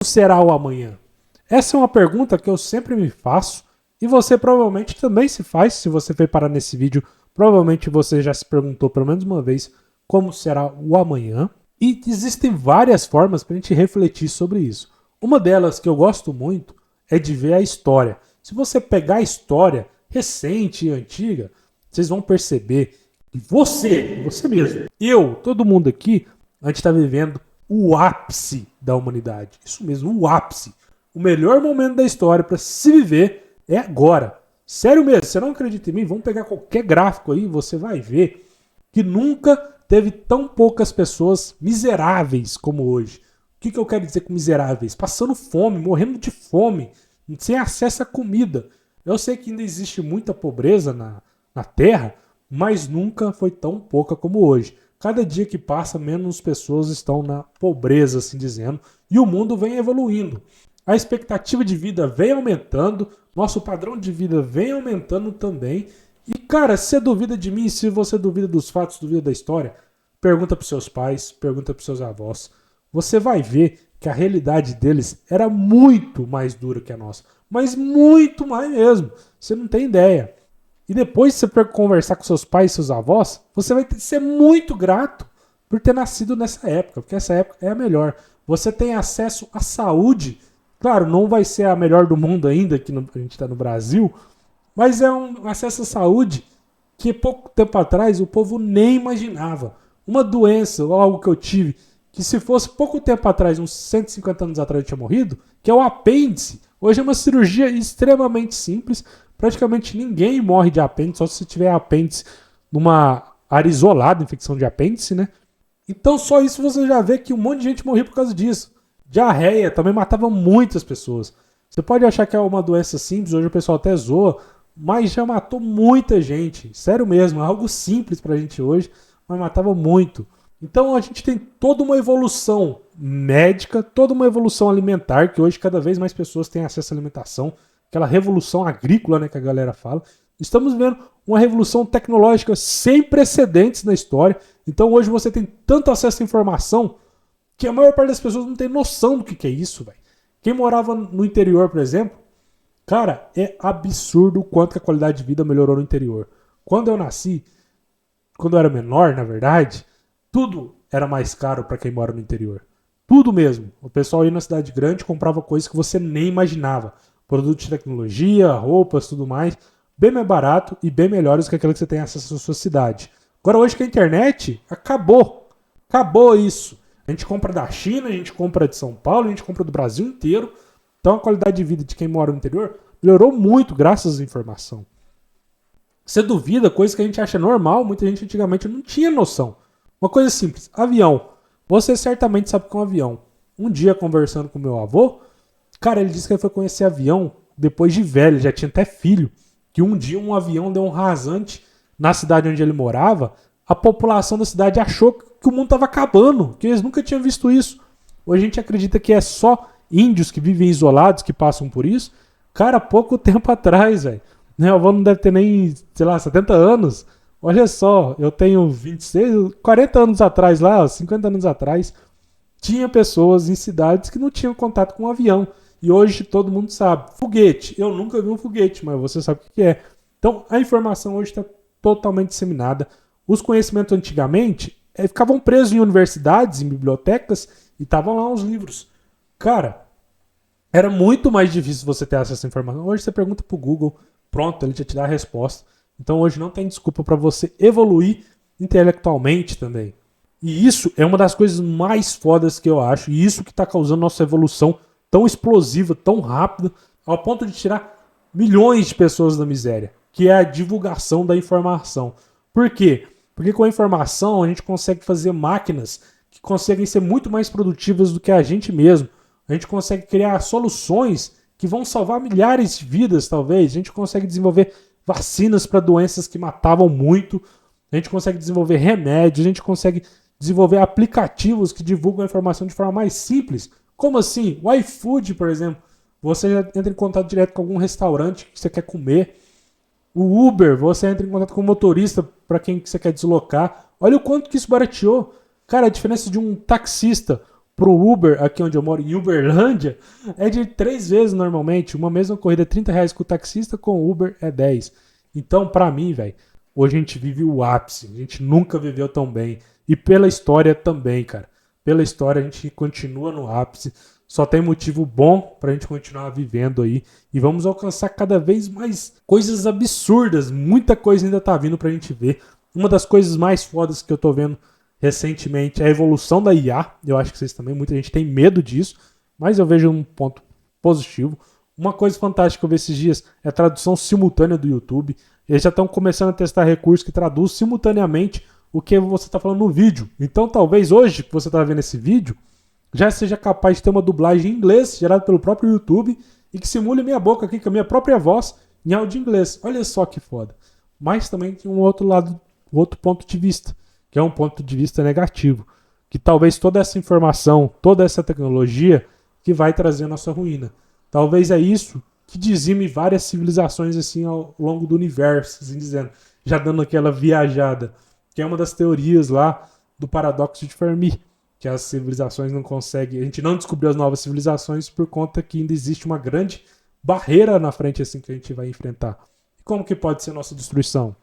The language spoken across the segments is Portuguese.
será o amanhã? Essa é uma pergunta que eu sempre me faço e você provavelmente também se faz. Se você foi parar nesse vídeo, provavelmente você já se perguntou pelo menos uma vez como será o amanhã. E existem várias formas para a gente refletir sobre isso. Uma delas que eu gosto muito é de ver a história. Se você pegar a história recente e antiga, vocês vão perceber que você mesmo, eu, todo mundo aqui, a gente está vivendo o ápice da humanidade. Isso mesmo, o ápice. O melhor momento da história para se viver é agora. Sério mesmo, você não acredita em mim? Vamos pegar qualquer gráfico aí, você vai ver que nunca teve tão poucas pessoas miseráveis como hoje. O que eu quero dizer com miseráveis? Passando fome, morrendo de fome, sem acesso à comida. Eu sei que ainda existe muita pobreza na Terra, mas nunca foi tão pouca como hoje. Cada dia que passa, menos pessoas estão na pobreza, assim dizendo, e o mundo vem evoluindo. A expectativa de vida vem aumentando, nosso padrão de vida vem aumentando também. E, cara, se você duvida de mim, se você duvida dos fatos, duvida da história, pergunta para seus pais, pergunta para seus avós. Você vai ver que a realidade deles era muito mais dura que a nossa. Mas muito mais mesmo. Você não tem ideia. E depois você for conversar com seus pais e seus avós, você vai ser muito grato por ter nascido nessa época, porque essa época é a melhor. Você tem acesso à saúde. Claro, não vai ser a melhor do mundo ainda, que a gente está no Brasil, mas é um acesso à saúde que pouco tempo atrás o povo nem imaginava. Uma doença ou algo que eu tive, que se fosse pouco tempo atrás, uns 150 anos atrás eu tinha morrido, que é o apêndice. Hoje é uma cirurgia extremamente simples. Praticamente ninguém morre de apêndice, só se você tiver apêndice numa área isolada, infecção de apêndice, né? Então só isso você já vê que um monte de gente morria por causa disso. Diarreia também matava muitas pessoas. Você pode achar que é uma doença simples, hoje o pessoal até zoa, mas já matou muita gente. Sério mesmo, é algo simples pra gente hoje, mas matava muito. Então a gente tem toda uma evolução médica, toda uma evolução alimentar, que hoje cada vez mais pessoas têm acesso à alimentação, aquela revolução agrícola, né, que a galera fala. Estamos vendo uma revolução tecnológica sem precedentes na história. Então hoje você tem tanto acesso à informação que a maior parte das pessoas não tem noção do que é isso, velho. Quem morava no interior, por exemplo, cara, é absurdo o quanto que a qualidade de vida melhorou no interior. Quando eu nasci, quando eu era menor, na verdade, tudo era mais caro para quem mora no interior. Tudo mesmo. O pessoal ia na cidade grande e comprava coisas que você nem imaginava. Produtos de tecnologia, roupas, tudo mais. Bem mais barato e bem melhores que aquilo que você tem acesso à sua cidade. Agora hoje que a internet acabou. Acabou isso. A gente compra da China, a gente compra de São Paulo, a gente compra do Brasil inteiro. Então a qualidade de vida de quem mora no interior melhorou muito graças à informação. Você duvida, coisa que a gente acha normal, muita gente antigamente não tinha noção. Uma coisa simples, avião. Você certamente sabe que é um avião. Um dia conversando com meu avô, cara, ele disse que ele foi conhecer avião depois de velho, já tinha até filho. Que um dia um avião deu um rasante na cidade onde ele morava, a população da cidade achou que o mundo estava acabando, que eles nunca tinham visto isso. Hoje a gente acredita que é só índios que vivem isolados que passam por isso. Cara, pouco tempo atrás, velho. Meu avô não deve ter nem, sei lá, 70 anos. Olha só, eu tenho 26, 40 anos atrás lá, 50 anos atrás, tinha pessoas em cidades que não tinham contato com um avião. E hoje todo mundo sabe. Foguete. Eu nunca vi um foguete, mas você sabe o que é. Então, a informação hoje está totalmente disseminada. Os conhecimentos antigamente ficavam presos em universidades, em bibliotecas, e estavam lá os livros. Cara, era muito mais difícil você ter acesso a essa informação. Hoje você pergunta pro Google, pronto, ele já te dá a resposta. Então hoje não tem desculpa para você evoluir intelectualmente também. E isso é uma das coisas mais fodas que eu acho. E isso que está causando nossa evolução tão explosiva, tão rápida, ao ponto de tirar milhões de pessoas da miséria. Que é a divulgação da informação. Por quê? Porque com a informação a gente consegue fazer máquinas que conseguem ser muito mais produtivas do que a gente mesmo. A gente consegue criar soluções que vão salvar milhares de vidas, talvez. A gente consegue desenvolver vacinas para doenças que matavam muito. A gente consegue desenvolver remédios. A gente consegue desenvolver aplicativos que divulgam a informação de forma mais simples. Como assim? O iFood, por exemplo. Você já entra em contato direto com algum restaurante que você quer comer. O Uber, você entra em contato com o motorista para quem você quer deslocar. Olha o quanto que isso barateou. Cara, a diferença de um taxista pro Uber, aqui onde eu moro, em Uberlândia, é de 3 vezes normalmente. Uma mesma corrida é R$ 30 com o taxista, com o Uber é 10. Então, pra mim, velho, hoje a gente vive o ápice. A gente nunca viveu tão bem. E pela história também, cara. Pela história a gente continua no ápice. Só tem motivo bom pra gente continuar vivendo aí. E vamos alcançar cada vez mais coisas absurdas. Muita coisa ainda tá vindo pra gente ver. Uma das coisas mais fodas que eu tô vendo recentemente é a evolução da IA. Eu acho que vocês também, muita gente tem medo disso, mas eu vejo um ponto positivo. Uma coisa fantástica que eu vi esses dias é a tradução simultânea do YouTube. Eles já estão começando a testar recursos que traduz simultaneamente o que você está falando no vídeo. Então talvez hoje que você está vendo esse vídeo já seja capaz de ter uma dublagem em inglês gerada pelo próprio YouTube e que simule minha boca aqui com a minha própria voz em áudio em inglês. Olha só que foda. Mas também tem um outro lado, outro ponto de vista, que é um ponto de vista negativo, que talvez toda essa informação, toda essa tecnologia que vai trazer a nossa ruína. Talvez é isso que dizime várias civilizações assim ao longo do universo, assim dizendo, já dando aquela viajada, que é uma das teorias lá do paradoxo de Fermi, que as civilizações não conseguem, a gente não descobriu as novas civilizações por conta que ainda existe uma grande barreira na frente assim que a gente vai enfrentar. E como que pode ser a nossa destruição?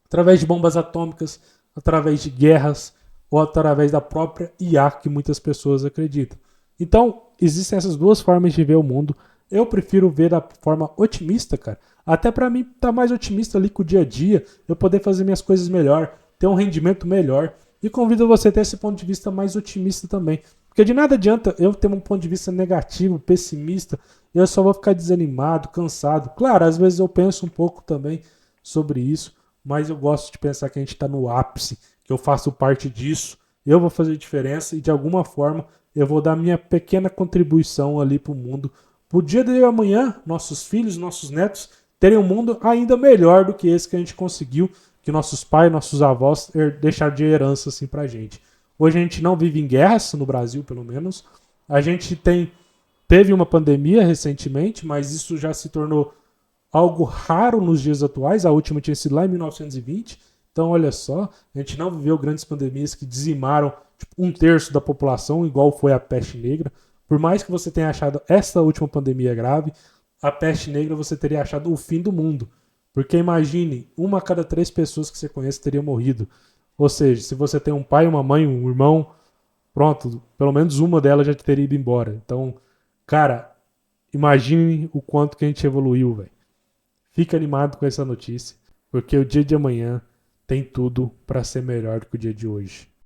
Através de bombas atômicas, através de guerras ou através da própria IA que muitas pessoas acreditam. Então, existem essas duas formas de ver o mundo. Eu prefiro ver da forma otimista, cara. Até pra mim tá mais otimista ali com o dia a dia, eu poder fazer minhas coisas melhor, ter um rendimento melhor. E convido você a ter esse ponto de vista mais otimista também. Porque de nada adianta eu ter um ponto de vista negativo, pessimista, e eu só vou ficar desanimado, cansado. Claro, às vezes eu penso um pouco também sobre isso, mas eu gosto de pensar que a gente está no ápice, que eu faço parte disso, eu vou fazer diferença e de alguma forma eu vou dar minha pequena contribuição ali para o mundo. Pro dia de amanhã, nossos filhos, nossos netos terem um mundo ainda melhor do que esse que a gente conseguiu, que nossos pais, nossos avós deixaram de herança assim pra gente. Hoje a gente não vive em guerras, no Brasil pelo menos. A gente teve uma pandemia recentemente, mas isso já se tornou algo raro nos dias atuais. A última tinha sido lá em 1920. Então, olha só, a gente não viveu grandes pandemias que dizimaram tipo, 1/3 da população, igual foi a peste negra. Por mais que você tenha achado essa última pandemia grave, a peste negra você teria achado o fim do mundo. Porque imagine, 1 a cada 3 pessoas que você conhece teria morrido. Ou seja, se você tem um pai, uma mãe, um irmão, pronto, pelo menos uma delas já teria ido embora. Então, cara, imagine o quanto que a gente evoluiu, velho. Fica animado com essa notícia, porque o dia de amanhã tem tudo para ser melhor do que o dia de hoje.